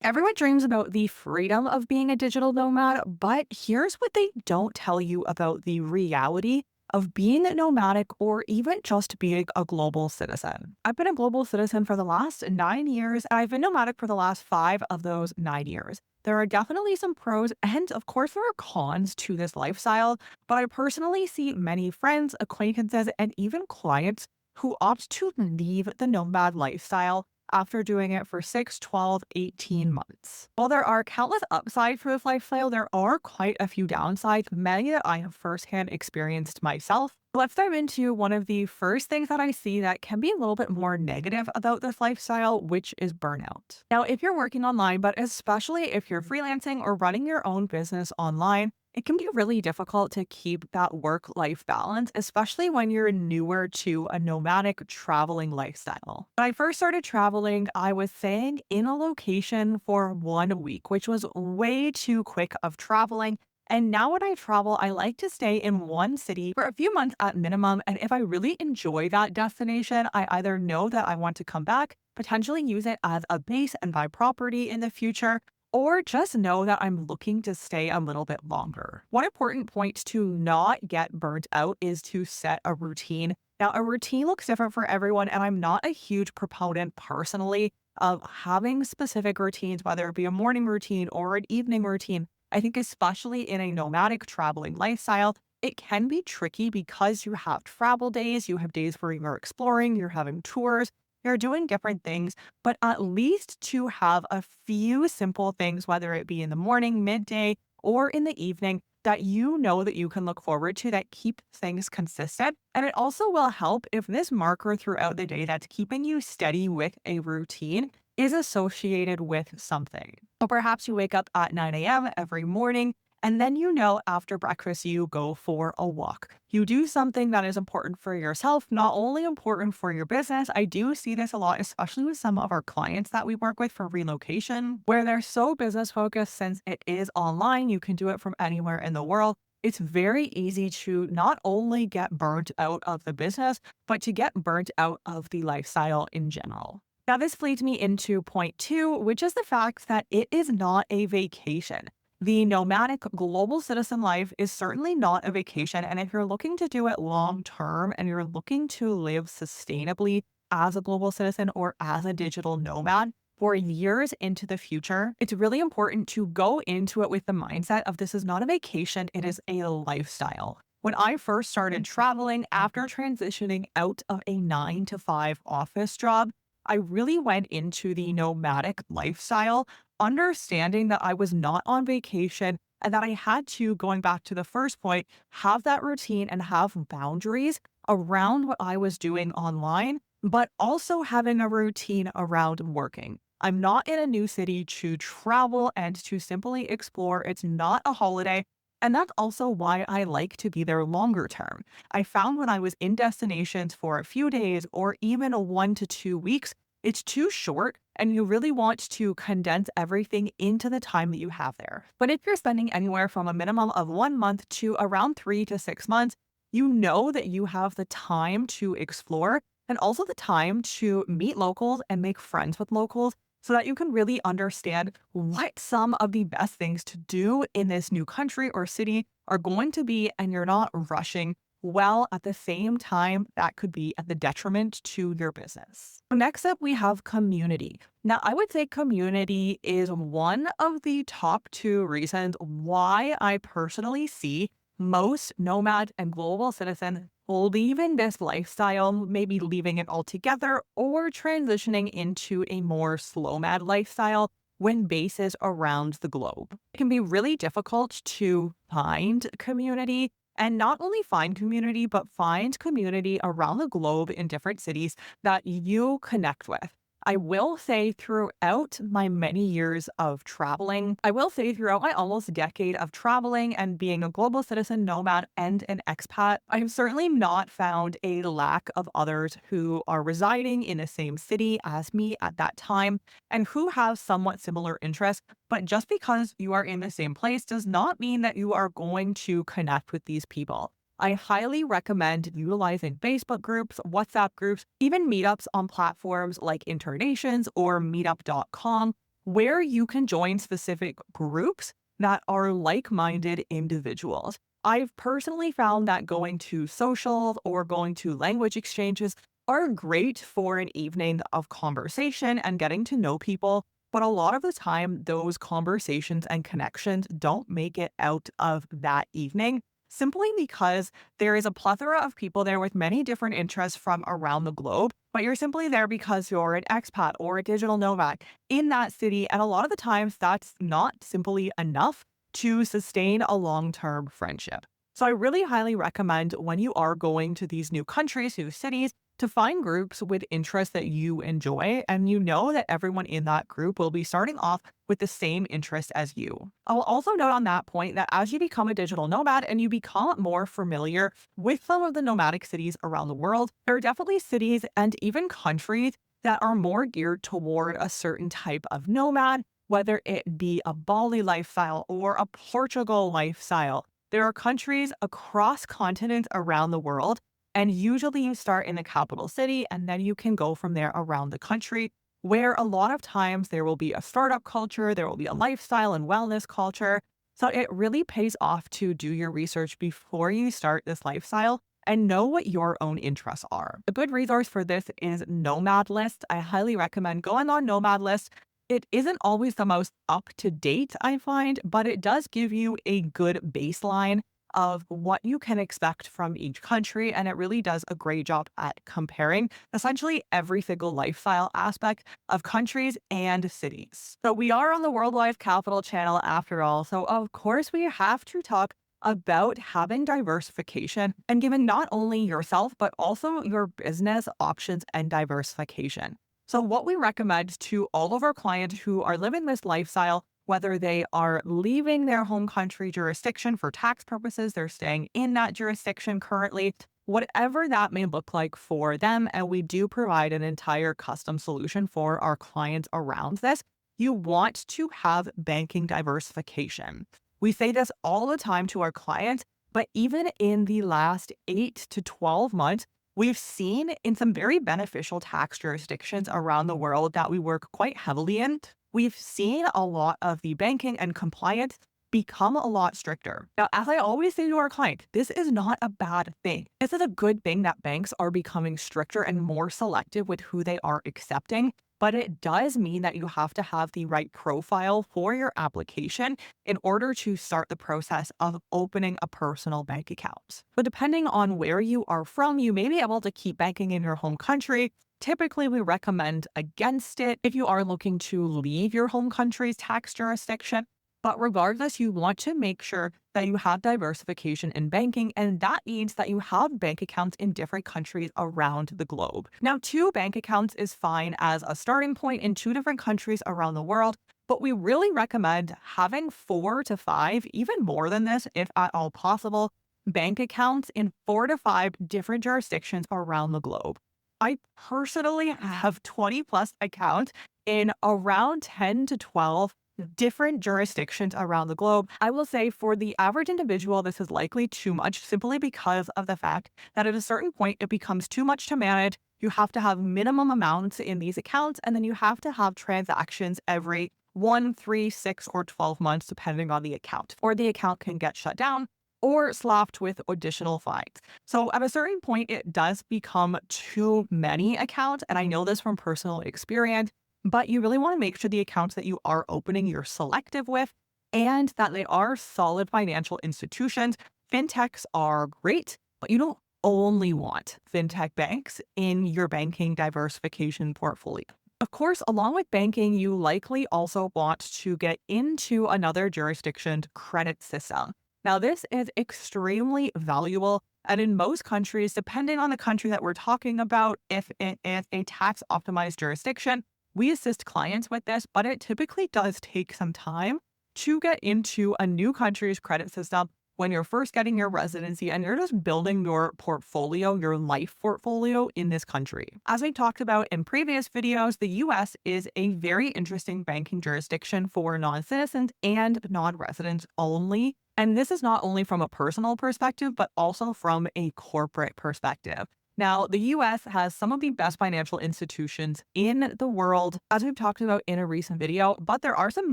Everyone dreams about the freedom of being a digital nomad, but here's what they don't tell you about the reality of being a nomadic or even just being a global citizen. I've been a global citizen for the last 9 years, and I've been nomadic for the last five of those 9 years. There are definitely some pros, and of course, there are cons to this lifestyle, but I personally see many friends, acquaintances, and even clients who opt to leave the nomad lifestyle after doing it for 6, 12, 18 months. While there are countless upsides for this lifestyle, there are quite a few downsides, many that I have firsthand experienced myself. Let's dive into one of the first things that I see that can be a little bit more negative about this lifestyle, which is burnout. Now, if you're working online, but especially if you're freelancing or running your own business online, it can be really difficult to keep that work life balance, especially when you're newer to a nomadic traveling lifestyle. When I first started traveling, I was staying in a location for 1 week, which was way too quick of traveling. And now when I travel, I like to stay in one city for a few months at minimum. And if I really enjoy that destination, I either know that I want to come back, potentially use it as a base and buy property in the future, or just know that I'm looking to stay a little bit longer. One important point to not get burnt out is to set a routine. Now, a routine looks different for everyone, and I'm not a huge proponent personally of having specific routines, whether it be a morning routine or an evening routine. I think, especially in a nomadic traveling lifestyle, it can be tricky because you have travel days, you have days where you're exploring, you're having tours, you're doing different things, but at least to have a few simple things, whether it be in the morning, midday, or in the evening, that you know that you can look forward to that keep things consistent. And it also will help if this marker throughout the day that's keeping you steady with a routine is associated with something. So perhaps you wake up at 9 a.m. every morning, and then you know after breakfast you go for a walk. You do something that is important for yourself, not only important for your business. I do see this a lot, especially with some of our clients that we work with for relocation, where they're so business focused since it is online. You can do it from anywhere in the world. It's very easy to not only get burnt out of the business, but to get burnt out of the lifestyle in general. Now, this leads me into point two, which is the fact that it is not a vacation. The nomadic global citizen life is certainly not a vacation. And if you're looking to do it long term and you're looking to live sustainably as a global citizen or as a digital nomad for years into the future, it's really important to go into it with the mindset of this is not a vacation, it is a lifestyle. When I first started traveling after transitioning out of a 9 to 5 office job, I really went into the nomadic lifestyle understanding that I was not on vacation and that I had to, going back to the first point, have that routine and have boundaries around what I was doing online, but also having a routine around working. I'm not in a new city to travel and to simply explore. It's not a holiday. And that's also why I like to be there longer term. I found when I was in destinations for a few days or even a 1 to 2 weeks, it's too short and you really want to condense everything into the time that you have there. But if you're spending anywhere from a minimum of 1 month to around 3 to 6 months, you know that you have the time to explore and also the time to meet locals and make friends with locals so that you can really understand what some of the best things to do in this new country or city are going to be, and you're not rushing. Well, at the same time, that could be at the detriment to your business. Next up, we have community. Now, I would say community is one of the top two reasons why I personally see most nomads and global citizens leaving this lifestyle, maybe leaving it altogether or transitioning into a more slow mad lifestyle when bases around the globe. It can be really difficult to find community, and not only find community, but find community around the globe in different cities that you connect with. I will say throughout my many years of traveling, I will say throughout my almost decade of traveling and being a global citizen, nomad, and an expat, I have certainly not found a lack of others who are residing in the same city as me at that time and who have somewhat similar interests. But just because you are in the same place does not mean that you are going to connect with these people. I highly recommend utilizing Facebook groups, WhatsApp groups, even meetups on platforms like Internations or meetup.com, where you can join specific groups that are like-minded individuals. I've personally found that going to socials or going to language exchanges are great for an evening of conversation and getting to know people. But a lot of the time, those conversations and connections don't make it out of that evening simply because there is a plethora of people there with many different interests from around the globe. But you're simply there because you're an expat or a digital nomad in that city. And a lot of the times, that's not simply enough to sustain a long term friendship. So I really highly recommend when you are going to these new countries, new cities, to find groups with interests that you enjoy, and you know that everyone in that group will be starting off with the same interest as you. I'll also note on that point that as you become a digital nomad and you become more familiar with some of the nomadic cities around the world, there are definitely cities and even countries that are more geared toward a certain type of nomad, whether it be a Bali lifestyle or a Portugal lifestyle. There are countries across continents around the world, and usually you start in the capital city and then you can go from there around the country, where a lot of times there will be a startup culture, there will be a lifestyle and wellness culture. So it really pays off to do your research before you start this lifestyle and know what your own interests are. A good resource for this is Nomad List. I highly recommend going on Nomad List. It isn't always the most up to date, I find, but it does give you a good baseline of what you can expect from each country. And it really does a great job at comparing essentially every single lifestyle aspect of countries and cities. So we are on the Worldwise Capital channel after all. So of course we have to talk about having diversification and giving not only yourself, but also your business options and diversification. So what we recommend to all of our clients who are living this lifestyle, whether they are leaving their home country jurisdiction for tax purposes, they're staying in that jurisdiction currently, whatever that may look like for them. And we do provide an entire custom solution for our clients around this. You want to have banking diversification. We say this all the time to our clients, but even in the last 8 to 12 months, we've seen in some very beneficial tax jurisdictions around the world that we work quite heavily in, we've seen a lot of the banking and compliance become a lot stricter. Now, as I always say to our clients, this is not a bad thing. This is a good thing that banks are becoming stricter and more selective with who they are accepting, but it does mean that you have to have the right profile for your application in order to start the process of opening a personal bank account. But depending on where you are from, you may be able to keep banking in your home country. Typically, we recommend against it if you are looking to leave your home country's tax jurisdiction. But regardless, you want to make sure that you have diversification in banking, and that means that you have bank accounts in different countries around the globe. Now, 2 bank accounts is fine as a starting point in 2 different countries around the world, but we really recommend having 4 to 5, even more than this, if at all possible, bank accounts in 4 to 5 different jurisdictions around the globe. I personally have 20 plus accounts in around 10 to 12 different jurisdictions around the globe. I will say for the average individual, this is likely too much simply because of the fact that at a certain point, it becomes too much to manage. You have to have minimum amounts in these accounts, and then you have to have transactions every 1, 3, 6, or 12 months, depending on the account, or the account can get shut down or slapped with additional fines. So at a certain point, it does become too many accounts. And I know this from personal experience, but you really want to make sure the accounts that you are opening, you're selective with, and that they are solid financial institutions. Fintechs are great, but you don't only want fintech banks in your banking diversification portfolio. Of course, along with banking, you likely also want to get into another jurisdiction's credit system. Now, this is extremely valuable. And in most countries, depending on the country that we're talking about, if it is a tax optimized jurisdiction, we assist clients with this, but it typically does take some time to get into a new country's credit system when you're first getting your residency and you're just building your portfolio, your life portfolio in this country. As we talked about in previous videos, the US is a very interesting banking jurisdiction for non-citizens and non-residents only. And this is not only from a personal perspective, but also from a corporate perspective. Now, the US has some of the best financial institutions in the world, as we've talked about in a recent video, but there are some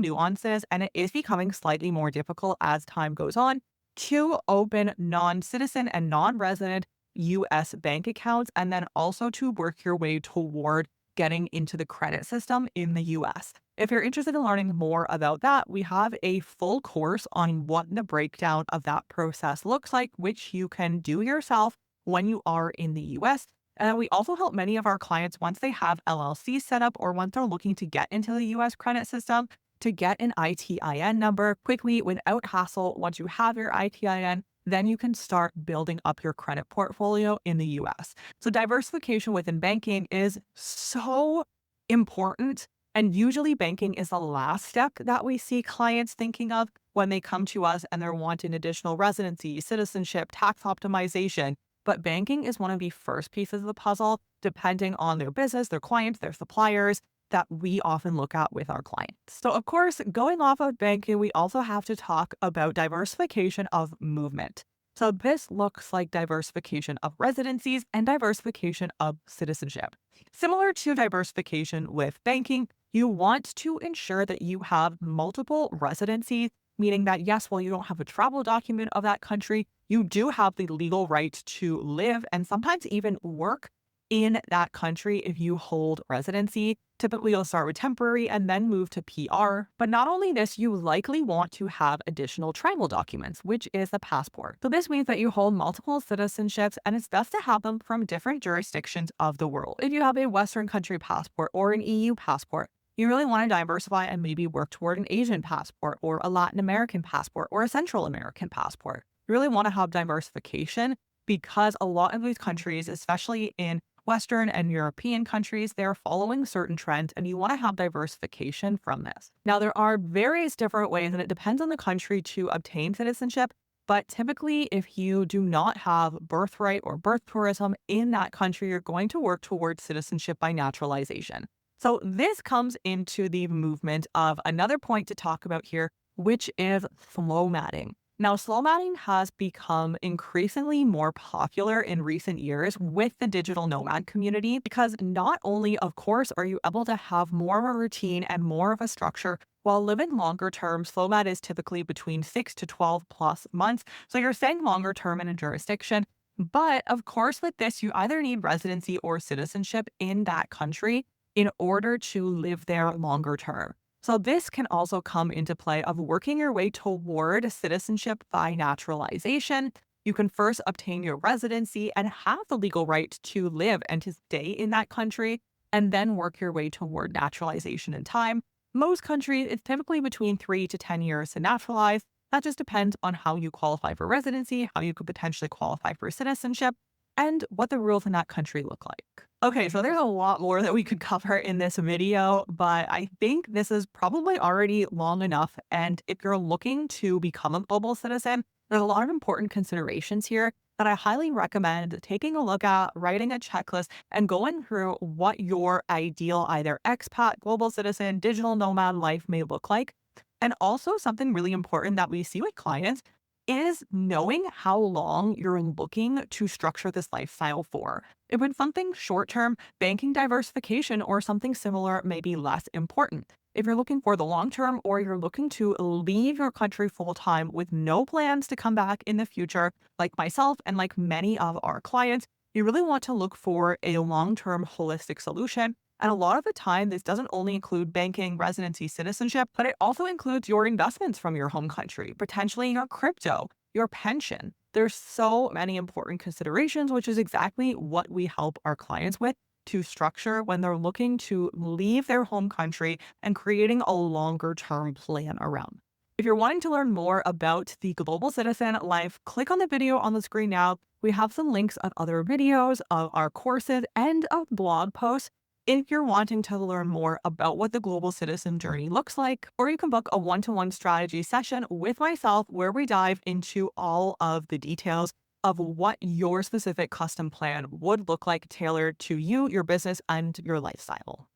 nuances and it is becoming slightly more difficult as time goes on to open non-citizen and non-resident US bank accounts, and then also to work your way toward getting into the credit system in the US. If you're interested in learning more about that, we have a full course on what the breakdown of that process looks like, which you can do yourself when you are in the US. And we also help many of our clients once they have LLC set up or once they're looking to get into the US credit system to get an ITIN number quickly without hassle. Once you have your ITIN, then you can start building up your credit portfolio in the US. So diversification within banking is so important. And usually banking is the last step that we see clients thinking of when they come to us and they're wanting additional residency, citizenship, tax optimization. But banking is one of the first pieces of the puzzle, depending on their business, their clients, their suppliers, that we often look at with our clients. So of course, going off of banking, we also have to talk about diversification of movement. So this looks like diversification of residencies and diversification of citizenship. Similar to diversification with banking, you want to ensure that you have multiple residencies, meaning that yes, while you don't have a travel document of that country, you do have the legal right to live and sometimes even work in that country if you hold residency. Typically, you'll start with temporary and then move to PR. But not only this, you likely want to have additional travel documents, which is a passport. So this means that you hold multiple citizenships and it's best to have them from different jurisdictions of the world. If you have a Western country passport or an EU passport, you really want to diversify and maybe work toward an Asian passport or a Latin American passport or a Central American passport. You really want to have diversification because a lot of these countries, especially in Western and European countries, they're following certain trends and you want to have diversification from this. Now, there are various different ways and it depends on the country to obtain citizenship. But typically, if you do not have birthright or birth tourism in that country, you're going to work towards citizenship by naturalization. So this comes into the movement of another point to talk about here, which is slow matting. Now, slow matting has become increasingly more popular in recent years with the digital nomad community because not only, of course, are you able to have more of a routine and more of a structure while living longer term. Slow mat is typically between 6 to 12 plus months. So you're staying longer term in a jurisdiction. But of course, with this, you either need residency or citizenship in that country in order to live there longer term. So this can also come into play of working your way toward citizenship by naturalization. You can first obtain your residency and have the legal right to live and to stay in that country, and then work your way toward naturalization in time. Most countries, it's typically between 3 to 10 years to naturalize. That just depends on how you qualify for residency, how you could potentially qualify for citizenship, and what the rules in that country look like. Okay, so there's a lot more that we could cover in this video, but I think this is probably already long enough. And if you're looking to become a global citizen, there's a lot of important considerations here that I highly recommend taking a look at, writing a checklist, and going through what your ideal either expat, global citizen, digital nomad life may look like. And also something really important that we see with clients is knowing how long you're looking to structure this lifestyle for. If it's something short-term, banking diversification or something similar may be less important. If you're looking for the long term or you're looking to leave your country full-time with no plans to come back in the future, like myself and like many of our clients, you really want to look for a long-term holistic solution. And a lot of the time, this doesn't only include banking, residency, citizenship, but it also includes your investments from your home country, potentially your crypto, your pension. There's so many important considerations, which is exactly what we help our clients with to structure when they're looking to leave their home country and creating a longer term plan around. If you're wanting to learn more about the global citizen life, click on the video on the screen now. We have some links of other videos, of our courses, and of blog posts if you're wanting to learn more about what the global citizen journey looks like, or you can book a one-to-one strategy session with myself where we dive into all of the details of what your specific custom plan would look like tailored to you, your business, and your lifestyle.